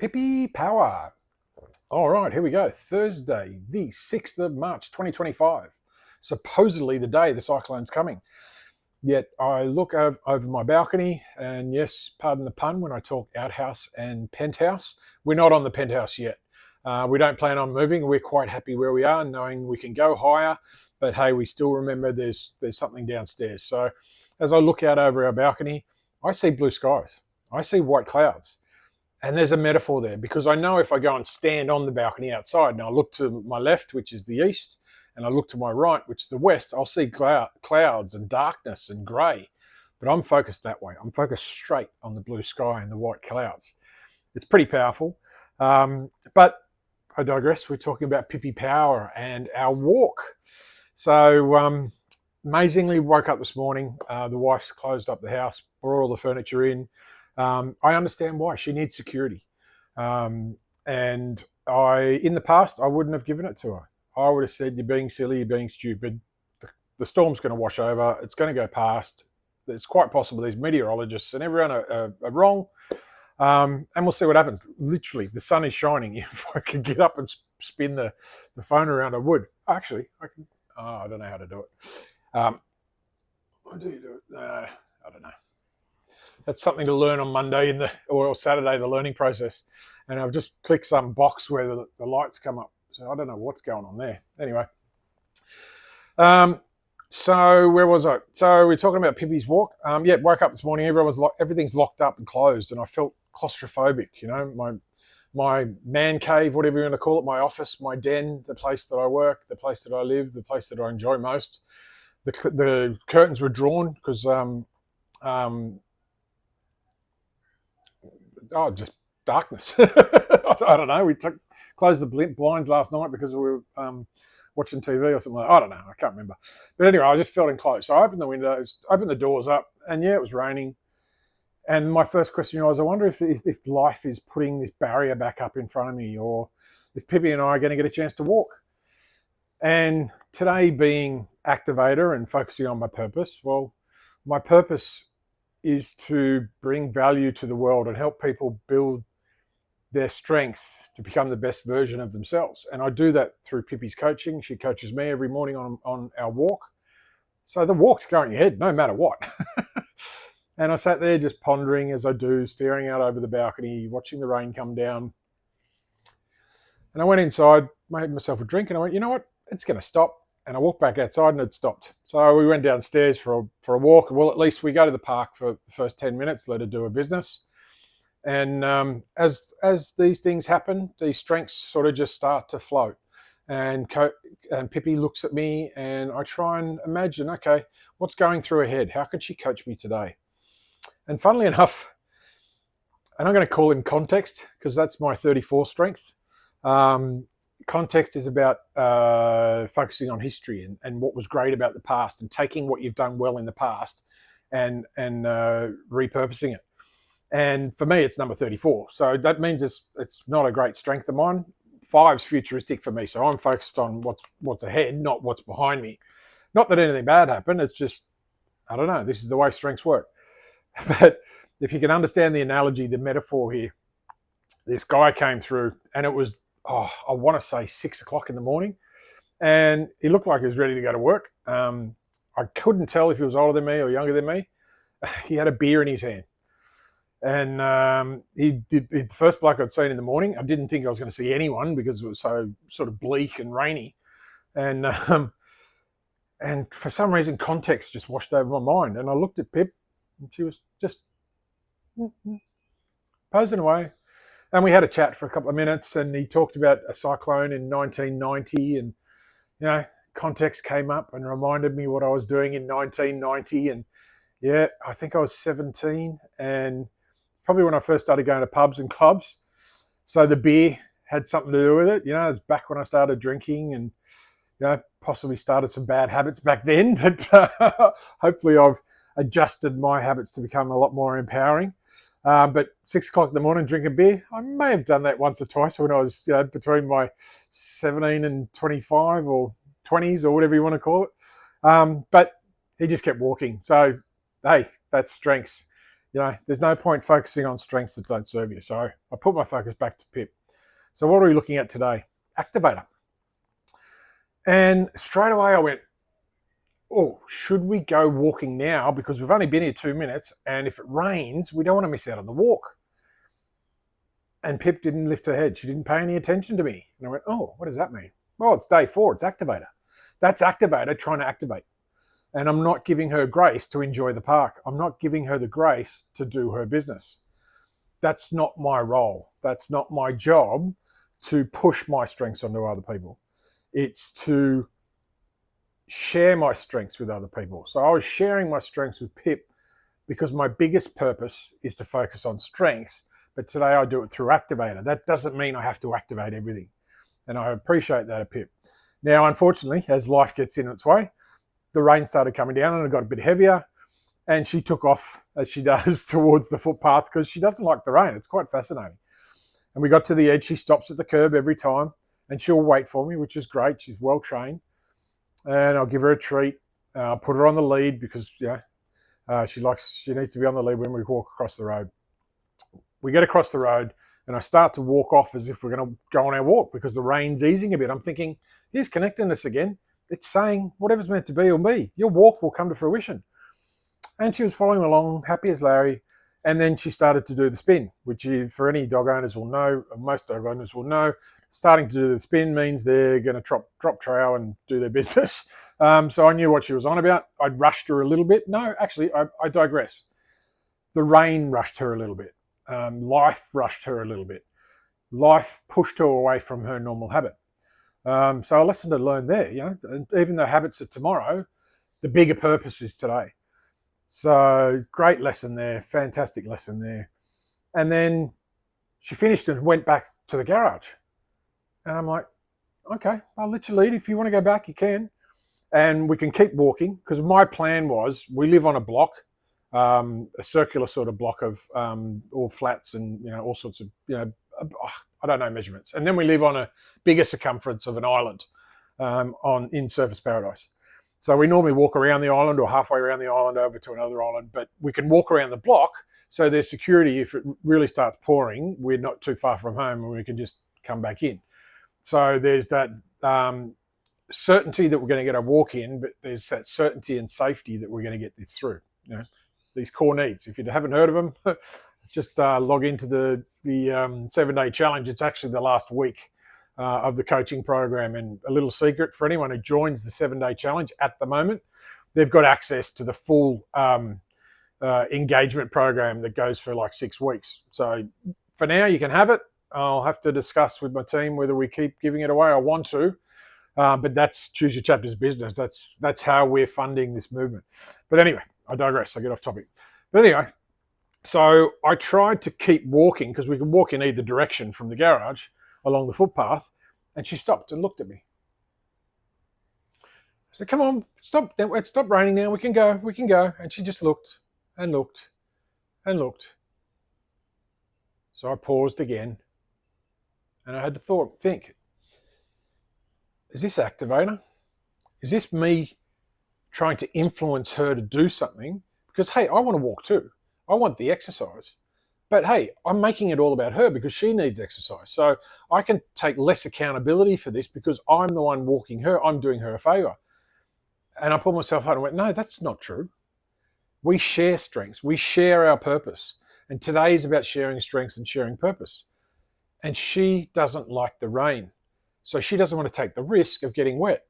Pippi power. All right, here we go. Thursday, the 6th of March, 2025. Supposedly the day the cyclone's coming. Yet I look over my balcony, and yes, pardon the pun when I talk outhouse and penthouse. We're not on the penthouse yet. We don't plan on moving. We're quite happy where we are, knowing we can go higher. But hey, we still remember there's something downstairs. So as I look out over our balcony, I see blue skies. I see white clouds. And there's a metaphor there, because I know if I go and stand on the balcony outside and I look to my left, which is the east, and I look to my right, which is the west, I'll see clouds and darkness and grey. But I'm focused that way. I'm focused straight on the blue sky and the white clouds. It's pretty powerful. But I digress. We're talking about Pippi power and our walk. So amazingly, woke up this morning. The wife's closed up the house, brought all the furniture in. I understand why. She needs security. And in the past, I wouldn't have given it to her. I would have said, you're being silly, you're being stupid. The storm's going to wash over. It's going to go past. It's quite possible these meteorologists and everyone are wrong. And we'll see what happens. Literally, the sun is shining. If I could get up and spin the phone around, I would. Actually, I can. I don't know how to do it. How do you do it? I don't know. That's something to learn on Monday or Saturday, the learning process. And I've just clicked some box where the lights come up. So I don't know what's going on there. Anyway. So where was I? So we're talking about Pippi's walk. Woke up this morning. Everything's locked up and closed, and I felt claustrophobic. You know, my man cave, whatever you want to call it, my office, my den, the place that I work, the place that I live, the place that I enjoy most. The curtains were drawn because just darkness. I don't know. We closed the blinds last night because we were watching TV or something like that. I don't know. I can't remember. But anyway, I just felt enclosed. So I opened the windows, opened the doors up, and yeah, it was raining. And my first question was, I wonder if life is putting this barrier back up in front of me, or if Pippi and I are going to get a chance to walk. And today being activator and focusing on my purpose, well, my purpose is to bring value to the world and help people build their strengths to become the best version of themselves. And I do that through Pippi's coaching. She coaches me every morning on our walk. So the walk's going ahead no matter what. And I sat there just pondering as I do, staring out over the balcony, watching the rain come down. And I went inside, made myself a drink, and I went, you know what? It's going to stop. And I walked back outside and it stopped. So we went downstairs for a walk. Well, at least we go to the park for the first 10 minutes, let her do her business. And as these things happen, these strengths sort of just start to float. And Pippi looks at me and I try and imagine, okay, what's going through her head? How can she coach me today? And funnily enough, and I'm going to call him context because that's my 34 strength. Context is about focusing on history and what was great about the past and taking what you've done well in the past and repurposing it. And for me, it's number 34. So that means it's not a great strength of mine. 5's futuristic for me. So I'm focused on what's ahead, not what's behind me. Not that anything bad happened. It's just, I don't know, this is the way strengths work. But if you can understand the analogy, the metaphor here, this guy came through and it was, I want to say 6 o'clock in the morning. And he looked like he was ready to go to work. I couldn't tell if he was older than me or younger than me. He had a beer in his hand. And the first bloke I'd seen in the morning. I didn't think I was going to see anyone because it was so sort of bleak and rainy. And for some reason, context just washed over my mind. And I looked at Pip and she was just posing away. And we had a chat for a couple of minutes and he talked about a cyclone in 1990 and, you know, context came up and reminded me what I was doing in 1990. And yeah, I think I was 17 and probably when I first started going to pubs and clubs. So the beer had something to do with it. You know, it was back when I started drinking and, you know, possibly started some bad habits back then. But hopefully I've adjusted my habits to become a lot more empowering. But 6 o'clock in the morning, drinking beer, I may have done that once or twice when I was between my 17 and 25 or 20s or whatever you want to call it. But he just kept walking. So, hey, that's strengths. there's no point focusing on strengths that don't serve you. So I put my focus back to Pip. So what are we looking at today? Activator. And straight away I went, oh, should we go walking now? Because we've only been here 2 minutes, and if it rains, we don't want to miss out on the walk. And Pip didn't lift her head. She didn't pay any attention to me. And I went, oh, what does that mean? Well, it's day 4. It's activator. That's activator trying to activate. And I'm not giving her grace to enjoy the park. I'm not giving her the grace to do her business. That's not my role. That's not my job to push my strengths onto other people. It's to share my strengths with other people. So I was sharing my strengths with Pip because my biggest purpose is to focus on strengths. But today I do it through activator. That doesn't mean I have to activate everything. And I appreciate that a Pip. Now, unfortunately, as life gets in its way, the rain started coming down and it got a bit heavier. And she took off, as she does, towards the footpath because she doesn't like the rain. It's quite fascinating. And we got to the edge. She stops at the curb every time and she'll wait for me, which is great. She's well trained. And I'll give her a treat. I'll put her on the lead because she needs to be on the lead when we walk across the road. We get across the road and I start to walk off as if we're going to go on our walk because the rain's easing a bit. I'm thinking, here's connectedness again. It's saying whatever's meant to be will be. Your walk will come to fruition. And she was following along, happy as Larry. And then she started to do the spin, which for any dog owners will know, most dog owners will know, starting to do the spin means they're going to drop trowel and do their business. So I knew what she was on about. I'd rushed her a little bit. No, actually, I digress. The rain rushed her a little bit. Life rushed her a little bit. Life pushed her away from her normal habit. So a lesson to learn there, and even though habits are tomorrow, the bigger purpose is today. So great lesson there, fantastic lesson there. And then she finished and went back to the garage. And I'm like, okay, I'll let you lead. If you want to go back, you can. And we can keep walking because my plan was we live on a block, a circular sort of block of all flats and, all sorts of, I don't know measurements. And then we live on a bigger circumference of an island in Surfers Paradise. So we normally walk around the island or halfway around the island over to another island, but we can walk around the block. So there's security if it really starts pouring. We're not too far from home and we can just come back in. So there's that certainty that we're going to get a walk in, but there's that certainty and safety that we're going to get this through. These core needs. If you haven't heard of them, just log into the 7-day challenge. It's actually the last week of the coaching program. And a little secret for anyone who joins the 7-day challenge at the moment, they've got access to the full engagement program that goes for like 6 weeks. So for now, you can have it. I'll have to discuss with my team whether we keep giving it away. I want to, but that's Choose Your Chapter's business. That's how we're funding this movement. But anyway, I digress. I get off topic. But anyway, so I tried to keep walking because we can walk in either direction from the garage along the footpath, and she stopped and looked at me. I said, come on, stop. It's stopped raining now. We can go. And she just looked and looked and looked. So I paused again, and I had to think, is this activator? Is this me trying to influence her to do something? Because, hey, I want to walk too. I want the exercise. But hey, I'm making it all about her because she needs exercise. So I can take less accountability for this because I'm the one walking her. I'm doing her a favor. And I pulled myself out and went, no, that's not true. We share strengths. We share our purpose. And today is about sharing strengths and sharing purpose. And she doesn't like the rain. So she doesn't want to take the risk of getting wet.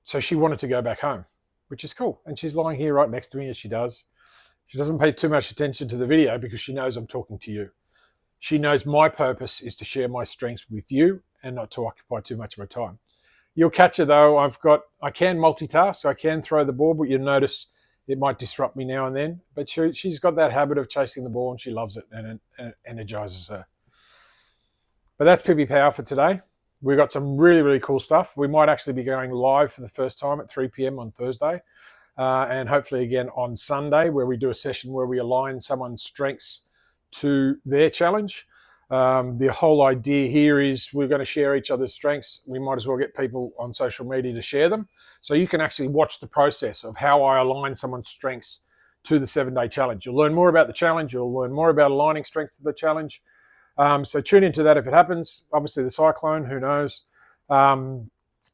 So she wanted to go back home, which is cool. And she's lying here right next to me as she does. She doesn't pay too much attention to the video because she knows I'm talking to you. She knows my purpose is to share my strengths with you and not to occupy too much of her time. You'll catch her though. I can multitask, so I can throw the ball, but you'll notice it might disrupt me now and then. But she's got that habit of chasing the ball and she loves it and it energizes her. But that's Pippi Power for today. We've got some really, really cool stuff. We might actually be going live for the first time at 3 p.m. on Thursday. And hopefully again on Sunday, where we do a session where we align someone's strengths to their challenge. The whole idea here is we're going to share each other's strengths. We might as well get people on social media to share them. So you can actually watch the process of how I align someone's strengths to the 7-day challenge. You'll learn more about the challenge. You'll learn more about aligning strengths to the challenge. So tune into that if it happens. Obviously the Cyclone, who knows?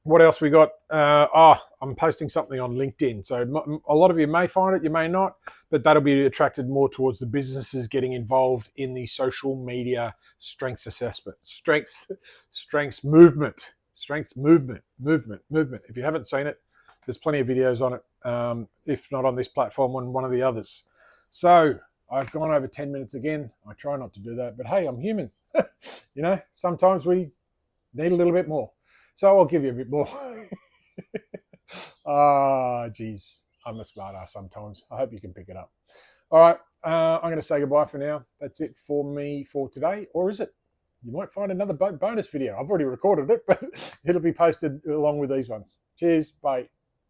What else we got? I'm posting something on LinkedIn. So a lot of you may find it, you may not, but that'll be attracted more towards the businesses getting involved in the social media strengths assessment, strengths movement. If you haven't seen it, there's plenty of videos on it. If not on this platform, on one of the others. So I've gone over 10 minutes again. I try not to do that, but hey, I'm human. You know, sometimes we need a little bit more. So I'll give you a bit more. Geez, I'm a smart ass sometimes. I hope you can pick it up. All right, I'm going to say goodbye for now. That's it for me for today. Or is it? You might find another bonus video. I've already recorded it, but it'll be posted along with these ones. Cheers. Bye.